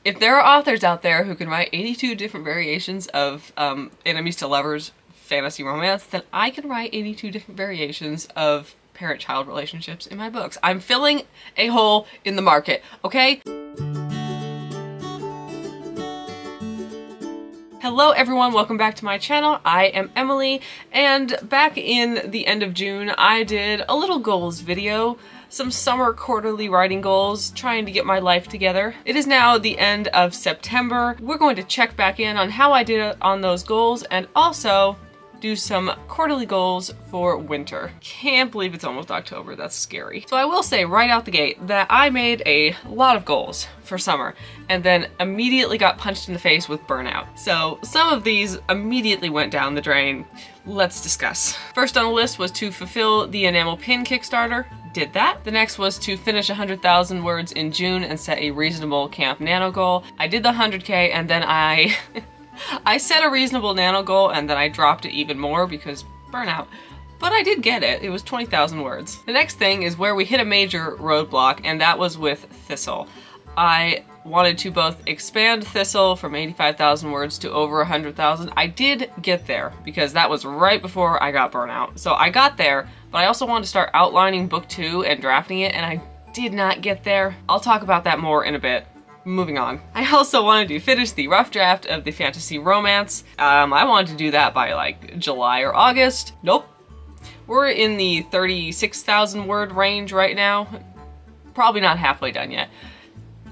If there are authors out there who can write 82 different variations of enemies to lovers fantasy romance, then I can write 82 different variations of parent-child relationships in my books. I'm filling a hole in the market, okay? Hello everyone, welcome back to my channel. I am Emily, and back in the end of June, I did a little goals video, some summer quarterly writing goals, trying to get my life together. It is now the end of September. We're going to check back in on how I did on those goals and also do some quarterly goals for winter. Can't believe it's almost October, that's scary. So I will say right out the gate that I made a lot of goals for summer and then immediately got punched in the face with burnout. So some of these immediately went down the drain. Let's discuss. First on the list was to fulfill the enamel pin Kickstarter. Did that. The next was to finish 100,000 words in June and set a reasonable Camp Nano goal. I did the 100K and then I set a reasonable nano goal and then I dropped it even more because burnout. But I did get it. It was 20,000 words. The next thing is where we hit a major roadblock, and that was with Thistle. I wanted to both expand Thistle from 85,000 words to over 100,000. I did get there because that was right before I got burnout. So I got there, but I also wanted to start outlining book 2 and drafting it, and I did not get there. I'll talk about that more in a bit. Moving on. I also wanted to finish the rough draft of the fantasy romance. I wanted to do that by like July or August. Nope. We're in the 36,000 word range right now. Probably not halfway done yet.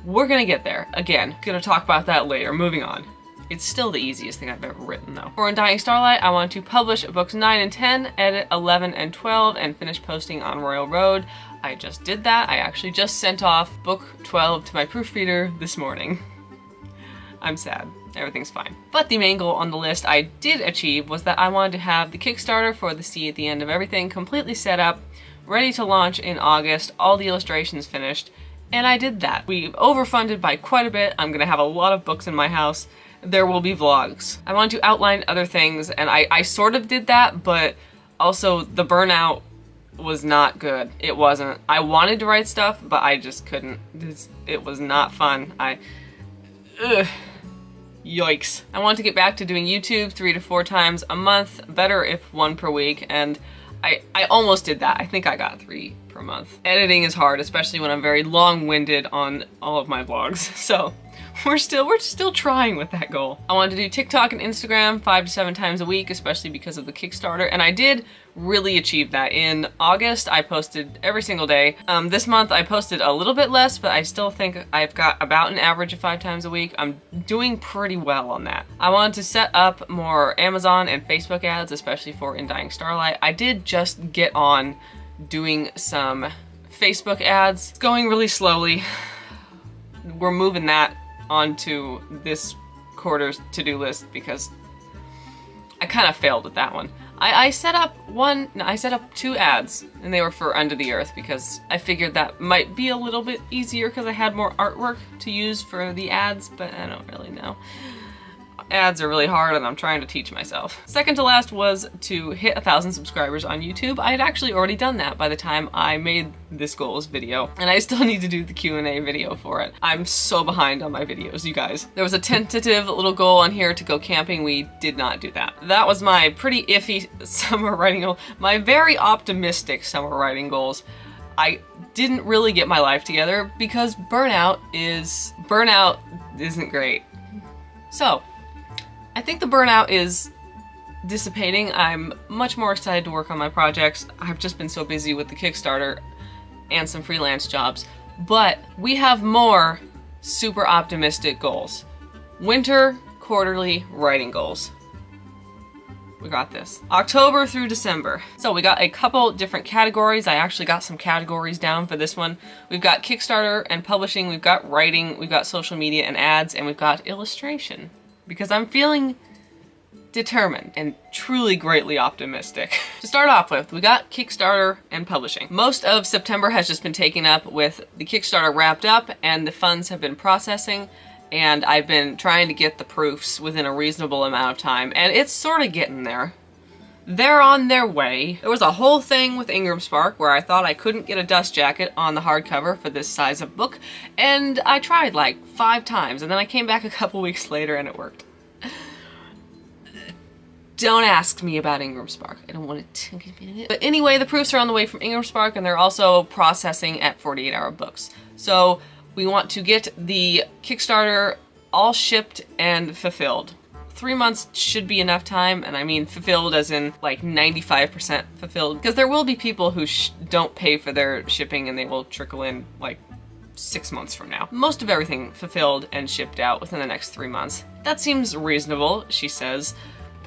We're gonna get there. Again, gonna talk about that later. Moving on. It's still the easiest thing I've ever written though. For Undying Starlight, I want to publish books 9 and 10, edit 11 and 12, and finish posting on Royal Road. I just did that. I actually just sent off book 12 to my proofreader this morning. I'm sad. Everything's fine. But the main goal on the list I did achieve was that I wanted to have the Kickstarter for The Sea at the End of Everything completely set up, ready to launch in August, all the illustrations finished, and I did that. We've overfunded by quite a bit. I'm gonna have a lot of books in my house. There will be vlogs. I want to outline other things, and I sort of did that, but also the burnout was not good. It wasn't. I wanted to write stuff, but I just couldn't. It was not fun. Yikes. I want to get back to doing YouTube 3 to 4 times a month, better if 1 per week, and I almost did that. I think I got 3 per month. Editing is hard, especially when I'm very long-winded on all of my vlogs, so we're still trying with that goal. I wanted to do TikTok and Instagram 5 to 7 times a week, especially because of the Kickstarter, and I did really achieve that. In August, I posted every single day. This month, I posted a little bit less, but I still think I've got about an average of 5 times a week. I'm doing pretty well on that. I wanted to set up more Amazon and Facebook ads, especially for Undying Starlight. I did just get on doing some Facebook ads. It's going really slowly. We're moving that onto this quarter's to-do list because I kind of failed at that one. I set up 2 ads, and they were for Under the Earth because I figured that might be a little bit easier because I had more artwork to use for the ads, but I don't really know. Ads are really hard and I'm trying to teach myself. Second to last was to hit 1,000 subscribers on YouTube. I had actually already done that by the time I made this goals video, and I still need to do the Q&A video for it. I'm so behind on my videos, you guys. There was a tentative little goal on here to go camping. We did not do that. That was my pretty iffy summer writing goal. My very optimistic summer writing goals. I didn't really get my life together because burnout isn't great. So, I think the burnout is dissipating. I'm much more excited to work on my projects. I've just been so busy with the Kickstarter and some freelance jobs. But we have more super optimistic goals. Winter quarterly writing goals. We got this. October through December. So we got a couple different categories. I actually got some categories down for this one. We've got Kickstarter and publishing, we've got writing, we've got social media and ads, and we've got illustration. Because I'm feeling determined and truly greatly optimistic. To start off with, we got Kickstarter and publishing. Most of September has just been taken up with the Kickstarter wrapped up and the funds have been processing, and I've been trying to get the proofs within a reasonable amount of time, and it's sort of getting there. they're on their way. There was a whole thing with Ingram Spark where I thought I couldn't get a dust jacket on the hardcover for this size of book, and I tried like 5 times, and then I came back a couple weeks later and it worked. Don't ask me about Ingram Spark. I don't want to. But anyway, the proofs are on the way from Ingram Spark, and they're also processing at 48-hour books. So we want to get the Kickstarter all shipped and fulfilled. 3 months should be enough time, and I mean fulfilled as in like 95% fulfilled, because there will be people who don't pay for their shipping and they will trickle in like 6 months from now. Most of everything fulfilled and shipped out within the next 3 months. That seems reasonable, she says,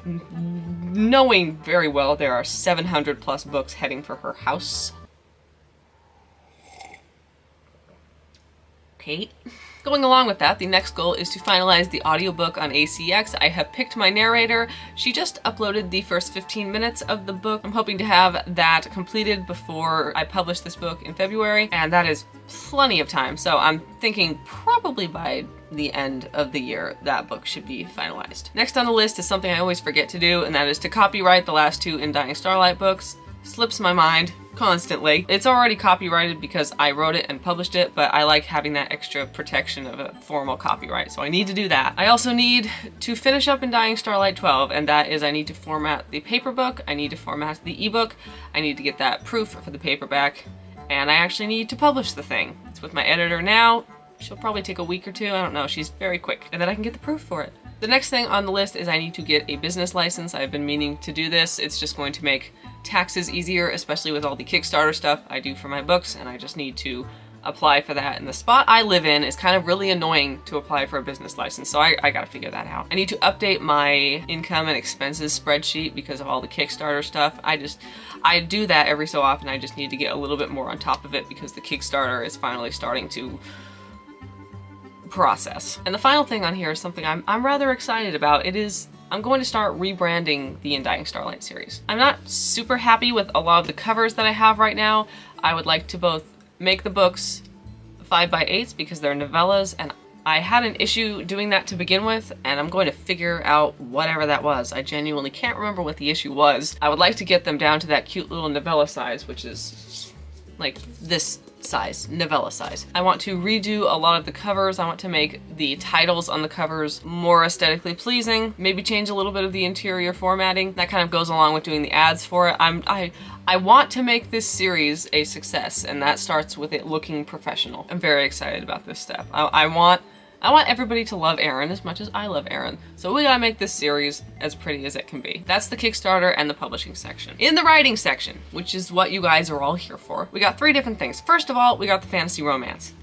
knowing very well there are 700 plus books heading for her house. Okay. Going along with that, the next goal is to finalize the audiobook on ACX. I have picked my narrator. She just uploaded the first 15 minutes of the book. I'm hoping to have that completed before I publish this book in February, and that is plenty of time. So I'm thinking probably by the end of the year that book should be finalized. Next on the list is something I always forget to do, and that is to copyright the last 2 Undying Starlight books. Slips my mind constantly. It's already copyrighted because I wrote it and published it, but I like having that extra protection of a formal copyright, so I need to do that. I also need to finish up Undying Starlight 12, and that is I need to format the paper book, I need to format the ebook, I need to get that proof for the paperback, and I actually need to publish the thing. It's with my editor now. She'll probably take a week or 2, I don't know, she's very quick, and then I can get the proof for it. The next thing on the list is I need to get a business license. I've been meaning to do this. It's just going to make taxes easier, especially with all the Kickstarter stuff I do for my books, and I just need to apply for that. And the spot I live in is kind of really annoying to apply for a business license, so I gotta figure that out. I need to update my income and expenses spreadsheet because of all the Kickstarter stuff. I do that every so often. I just need to get a little bit more on top of it because the Kickstarter is finally starting to process. And the final thing on here is something I'm rather excited about. I'm going to start rebranding the Undying Starlight series. I'm not super happy with a lot of the covers that I have right now. I would like to both make the books 5x8s because they're novellas, and I had an issue doing that to begin with, and I'm going to figure out whatever that was. I genuinely can't remember what the issue was. I would like to get them down to that cute little novella size, which is like this size, novella size. I want to redo a lot of the covers. I want to make the titles on the covers more aesthetically pleasing, maybe change a little bit of the interior formatting. That kind of goes along with doing the ads for it. I want to make this series a success, and that starts with it looking professional. I'm very excited about this step. I want everybody to love Erin as much as I love Erin. So we gotta make this series as pretty as it can be. That's the Kickstarter and the publishing section. In the writing section, which is what you guys are all here for, we got 3 different things. First of all, we got the fantasy romance.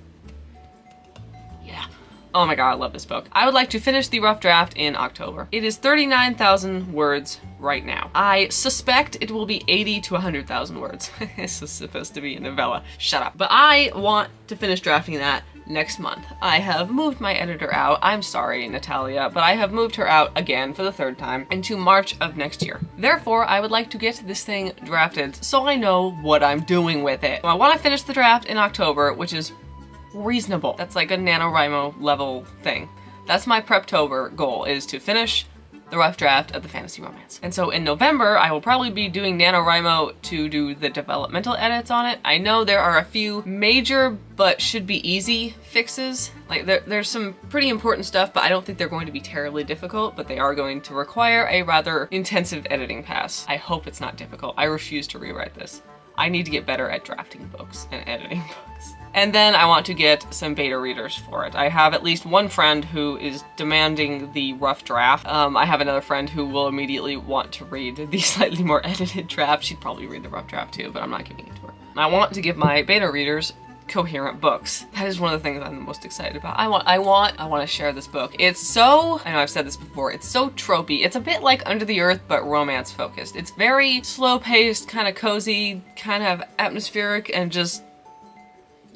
Yeah. Oh my god, I love this book. I would like to finish the rough draft in October. It is 39,000 words right now. I suspect it will be 80 to 100,000 words. This is supposed to be a novella. Shut up. But I want to finish drafting that next month. I have moved my editor out. I'm sorry, Natalia, but I have moved her out again for the 3rd time into March of next year. Therefore, I would like to get this thing drafted so I know what I'm doing with it. So I want to finish the draft in October, which is reasonable. That's like a NaNoWriMo level thing. That's my Preptober goal, is to finish the rough draft of the fantasy romance. And so in November, I will probably be doing NaNoWriMo to do the developmental edits on it. I know there are a few major but should be easy fixes. Like there's some pretty important stuff, but I don't think they're going to be terribly difficult, but they are going to require a rather intensive editing pass. I hope it's not difficult. I refuse to rewrite this. I need to get better at drafting books and editing books. And then I want to get some beta readers for it. I have at least one friend who is demanding the rough draft. I have another friend who will immediately want to read the slightly more edited draft. She'd probably read the rough draft too, but I'm not giving it to her. I want to give my beta readers coherent books. That is one of the things I'm the most excited about. I want to share this book. It's so, I know I've said this before, it's so tropey. It's a bit like Under the Earth, but romance focused. It's very slow paced, kind of cozy, kind of atmospheric, and just,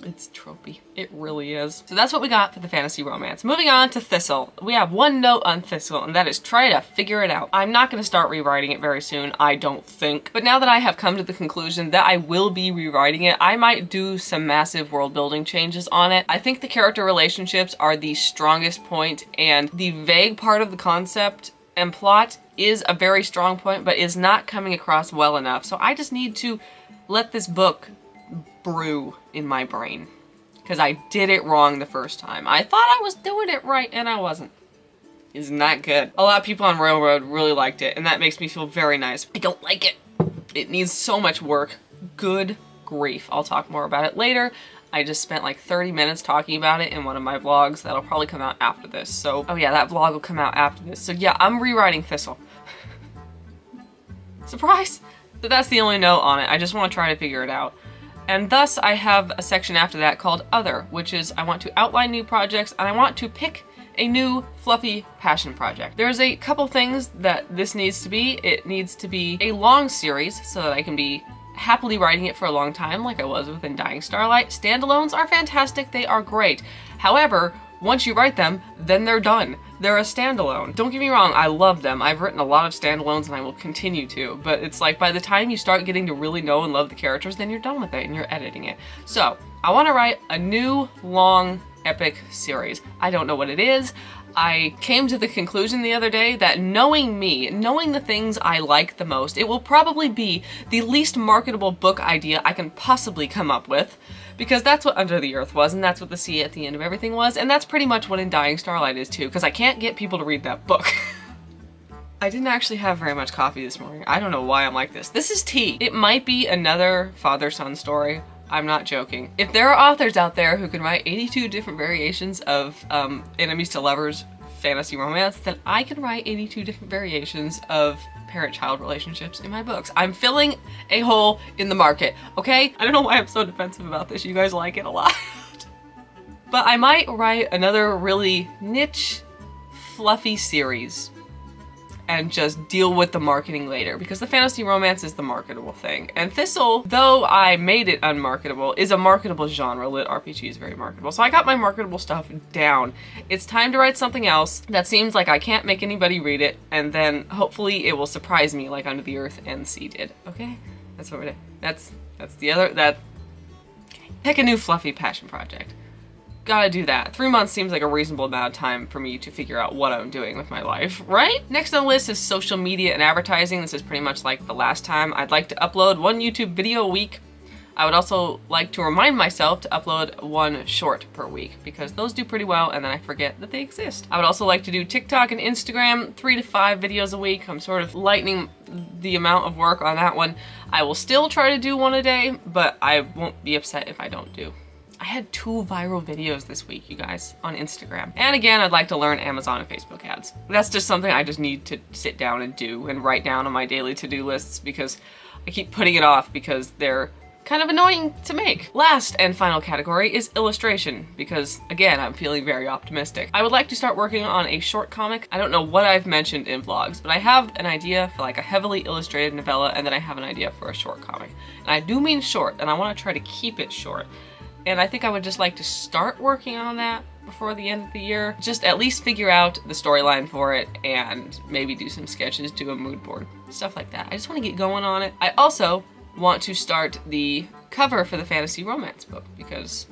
it's tropey. It really is. So that's what we got for the fantasy romance. Moving on to Thistle. We have one note on Thistle, and that is try to figure it out. I'm not going to start rewriting it very soon, I don't think. But now that I have come to the conclusion that I will be rewriting it, I might do some massive world building changes on it. I think the character relationships are the strongest point, and the vague part of the concept and plot is a very strong point, but is not coming across well enough. So I just need to let this book brew in my brain, because I did it wrong the first time. I thought I was doing it right, and I wasn't. It's not good. A lot of people on Railroad really liked it, and that makes me feel very nice. I don't like it. It needs so much work. Good grief. I'll talk more about it later. I just spent like 30 minutes talking about it in one of my vlogs that'll probably come out after this. So, oh yeah, that vlog will come out after this. So yeah, I'm rewriting Thistle. Surprise! But that's the only note on it. I just want to try to figure it out. And thus, I have a section after that called Other, which is I want to outline new projects and I want to pick a new fluffy passion project. There's a couple things that this needs to be. It needs to be a long series so that I can be happily writing it for a long time like I was with Undying Starlight. Standalones are fantastic, they are great. However, once you write them, then they're done. They're a standalone. Don't get me wrong, I love them. I've written a lot of standalones and I will continue to, but it's like by the time you start getting to really know and love the characters, then you're done with it and you're editing it. So, I want to write a new, long, epic series. I don't know what it is. I came to the conclusion the other day that knowing me, knowing the things I like the most, it will probably be the least marketable book idea I can possibly come up with, because that's what Under the Earth was, and that's what the sea at the end of everything was, and that's pretty much what Undying Starlight is too, because I can't get people to read that book. I didn't actually have very much coffee this morning. I don't know why I'm like this. This is tea. It might be another father-son story. I'm not joking. If there are authors out there who can write 82 different variations of enemies to lovers fantasy romance, then I can write 82 different variations of parent-child relationships in my books. I'm filling a hole in the market, okay? I don't know why I'm so defensive about this. You guys like it a lot. But I might write another really niche, fluffy series and just deal with the marketing later, because the fantasy romance is the marketable thing. And Thistle, though I made it unmarketable, is a marketable genre. Lit RPG is very marketable. So I got my marketable stuff down. It's time to write something else that seems like I can't make anybody read it, and then hopefully it will surprise me like Under the Earth and Sea did. Okay? That's what we're doing. That's the other, okay. Pick a new fluffy passion project. Gotta do that. 3 months seems like a reasonable amount of time for me to figure out what I'm doing with my life, right? Next on the list is social media and advertising. This is pretty much like the last time. I'd like to upload 1 YouTube video a week. I would also like to remind myself to upload 1 short per week, because those do pretty well and then I forget that they exist. I would also like to do TikTok and Instagram, 3 to 5 videos a week. I'm sort of lightening the amount of work on that one. I will still try to do 1 a day, but I won't be upset if I don't do. I had 2 viral videos this week, you guys, on Instagram. And again, I'd like to learn Amazon and Facebook ads. That's just something I just need to sit down and do and write down on my daily to-do lists, because I keep putting it off because they're kind of annoying to make. Last and final category is illustration, because again, I'm feeling very optimistic. I would like to start working on a short comic. I don't know what I've mentioned in vlogs, but I have an idea for like a heavily illustrated novella, and then I have an idea for a short comic. And I do mean short, and I want to try to keep it short. And I think I would just like to start working on that before the end of the year. Just at least figure out the storyline for it and maybe do some sketches, do a mood board, stuff like that. I just want to get going on it. I also want to start the cover for the fantasy romance book, because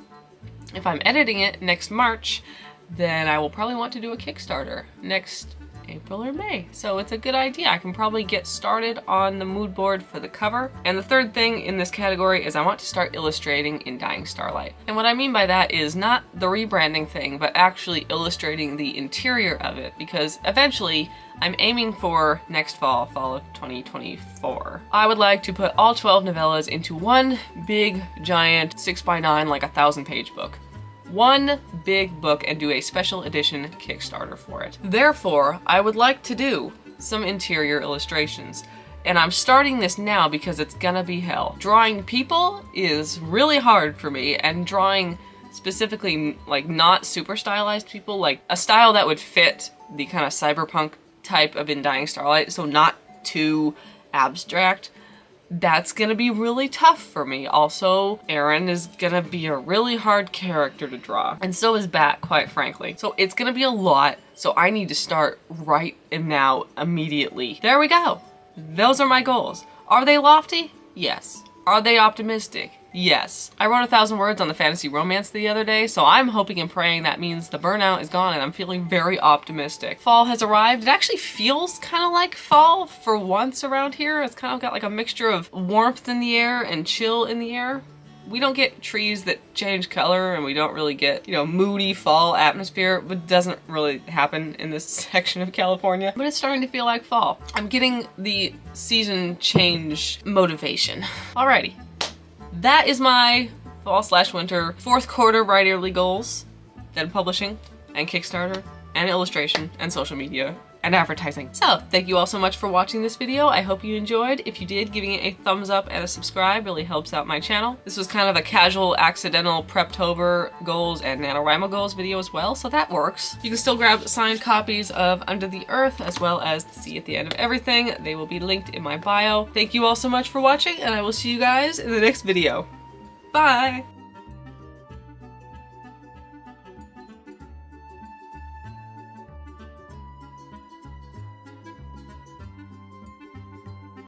if I'm editing it next March, then I will probably want to do a Kickstarter next April or May. So it's a good idea. I can probably get started on the mood board for the cover. And the third thing in this category is I want to start illustrating Undying Starlight. And what I mean by that is not the rebranding thing, but actually illustrating the interior of it, because eventually I'm aiming for next fall of 2024. I would like to put all 12 novellas into one big, giant 6x9, like 1,000-page book. One big book and do a special edition Kickstarter for it. Therefore, I would like to do some interior illustrations. And I'm starting this now because it's gonna be hell. Drawing people is really hard for me, and drawing specifically like not super stylized people, like a style that would fit the kind of cyberpunk type of Undying Starlight, so not too abstract. That's gonna be really tough for me. Also, Aaron is gonna be a really hard character to draw. And so is Bat, quite frankly. So it's gonna be a lot, so I need to start right now, immediately. There we go. Those are my goals. Are they lofty? Yes. Are they optimistic? Yes. I wrote 1,000 words on the fantasy romance the other day, so I'm hoping and praying that means the burnout is gone and I'm feeling very optimistic. Fall has arrived. It actually feels kind of like fall for once around here. It's kind of got like a mixture of warmth in the air and chill in the air. We don't get trees that change color and we don't really get, you know, moody fall atmosphere. It doesn't really happen in this section of California, but it's starting to feel like fall. I'm getting the season change motivation. Alrighty. That is my fall/winter 4th quarter writerly goals. Then publishing and Kickstarter and illustration and social media and advertising. So thank you all so much for watching this video. I hope you enjoyed. If you did, giving it a thumbs up and a subscribe really helps out my channel. This was kind of a casual, accidental Preptober goals and NaNoWriMo goals video as well, so that works. You can still grab signed copies of Under the Earth as well as the Sea at the End of Everything. They will be linked in my bio. Thank you all so much for watching, and I will see you guys in the next video. Bye!